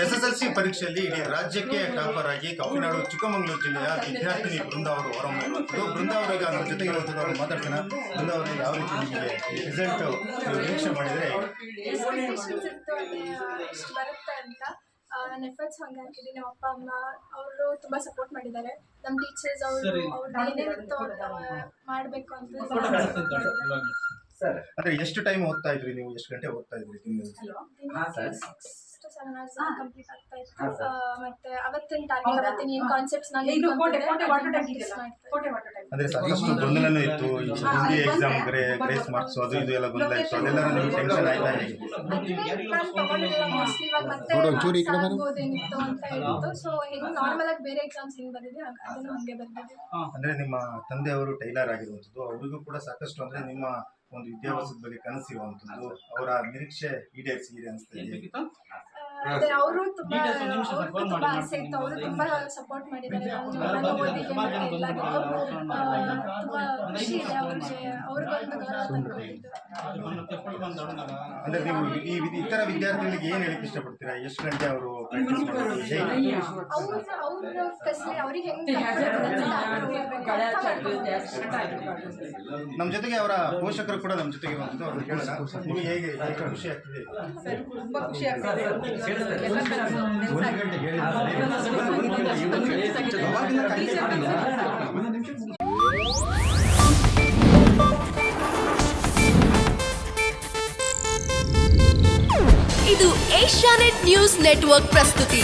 SSLC ಪರೀಕ್ಷೆಯಲ್ಲಿ ಇಡೀ ರಾಜ್ಯಕ್ಕೆ ಟಾಪರ್ ಆಗಿ ಕಪಿನಾಡು ಚಿಕ್ಕಮಗಳೂರು ಜಿಲ್ಲೆಯ ವಿದ್ಯಾರ್ಥಿನಿ ಬೃಂದ ಅವರು ಹೊರಹೊಮ್ಮಿರುವಂಥದ್ದು. ಬೃಂದ ಅವರಿಗೆ ನಮ್ಮ ಜೊತೆಗೆ ಇರುವಂಥದ್ದು ಅವರು ಮಾತಾಡ್ತಾನೆ. ಬೃಂದ ಅವರಿಗೆ ಯಾವ ರೀತಿ ನಿಮಗೆ ರಿಸಲ್ಟ್ ನಿರೀಕ್ಷೆ ಮಾಡಿದರೆ ಇಷ್ಟು ಬರುತ್ತೆ ಅಂತ ನನ್ನ ಎಫರ್ಟ್ಸ್ ಹಂಗೆ ಹಾಕಿದ್ದೀನಿ. ನಮ್ಮ ಅಪ್ಪ ಅಮ್ಮ ಅವರು ತುಂಬ ಸಪೋರ್ಟ್ ಮಾಡಿದ್ದಾರೆ. ನಮ್ಮ ಟೀಚರ್ಸ್ ಅವರು ಏನೇನಿತ್ತು ಮಾಡಬೇಕು ಅಂತ ಅಂದರೆ ಎಷ್ಟು ಟೈಮ್ ಓದ್ತಾ ಇದ್ರಿ ನೀವು? ಎಷ್ಟು ಗಂಟೆ ಓದ್ತಾ ಇದ್ರಿ ತಿಂಗಳು? 6 to 7 hours ಕಂಪ್ಲೀಟ್ ಆಗ್ತಾ ಇತ್ತು. ಮತ್ತೆ ಅವತ್ತಿನ ಟಾರ್ಗೆಟ್ ಅವತ್ತಿನ ಏನು ಕಾನ್ಸೆಪ್ಟ್ಸ್ ನಾನು ಅಂದರೆ ಸಾಕಷ್ಟು ಗೊಂದಲನೂ ಇತ್ತು. ಹಿಂದಿ ಎಕ್ಸಾಮ್ ಗ್ರೇಸ್ ಮಾರ್ಕ್ಸ್ ಅದು ಇದು ಎಲ್ಲ ಗೊಂದಲ ಇತ್ತು. ಅದೆಲ್ಲ ನಿಮ್ಗೆ ಟೆನ್ಷನ್ ಆಯ್ತಾ ಹೇಗೆ? ಆಗ್ಬೋದೇನಿತ್ತು ಅಂತ ಹೇಳಿತ್ತು. ಸೊ ಹೆಂಗೆ ನಾರ್ಮಲ್ ಆಗಿ ಬೇರೆ ಎಕ್ಸಾಮ್ಸ್ ಹೆಂಗೆ ಬಂದಿದೆ ಅದನ್ನು ಹಂಗೆ ಬಂದಿದೆ. ಅಂದರೆ ನಿಮ್ಮ ತಂದೆಯವರು ಟೈಲರ್ ಆಗಿರುವಂಥದ್ದು, ಅವರಿಗೂ ಕೂಡ ಸಾಕಷ್ಟು ಅಂದರೆ ನಿಮ್ಮ ಒಂದು ವಿದ್ಯಾಭ್ಯಾಸದ ಬಗ್ಗೆ ಕನಸಿರುವಂಥದ್ದು, ಅವರ ನಿರೀಕ್ಷೆ ಈಡೇರಿಸಿದೆ ಅನಿಸ್ತದೆ. ಅವರು ತುಂಬಾ ಆಸೆ ಇತ್ತು. ಅವರು ತುಂಬಾ ಸಪೋರ್ಟ್ ಮಾಡಿದ್ದಾರೆ. ನಾನು ಓದಿಗೆ ಮತ್ತೆ ಎಲ್ಲದಕ್ಕೂ ತುಂಬಾ ಖುಷಿ ಇದೆ ಅವ್ರಿಗೆ. ಅವ್ರಿಗೊಂದು ಗೌರವ ತಂದುಕೊಂಡಿದ್ದು. ಅಂದರೆ ನೀವು ಈ ಇತರ ವಿದ್ಯಾರ್ಥಿಗಳಿಗೆ ಏನು ಹೇಳಕ್ಕೆ ಇಷ್ಟಪಡ್ತೀರಾ? ಎಷ್ಟು ಗಂಟೆ ಅವರು ಪ್ರಾಕ್ಟೀಸ್ ಮಾಡ್ತಾರೆ? ಅವ್ರ ಫೆಸಿಲಿಟಿ ಅವ್ರಿಗೆ ಹೆಂಗೆ ನಮ್ಮ ಜೊತೆಗೆ ಅವರ ಪೋಷಕರು ಕೂಡ ನಮ್ಮ ಜೊತೆಗೆ ಬಂದಿದ್ದು. ಅವ್ರು ಕೇಳೋಣ, ನಿಮಗೆ ಹೇಗೆ ಖುಷಿ ಆಗ್ತಿದೆ? ತುಂಬ ಖುಷಿ ಆಗ್ತದೆ. ಇದು ಏಷ್ಯಾನೆಟ್ ನ್ಯೂಸ್ ನೆಟ್ವರ್ಕ್ ಪ್ರಸ್ತುತಿ.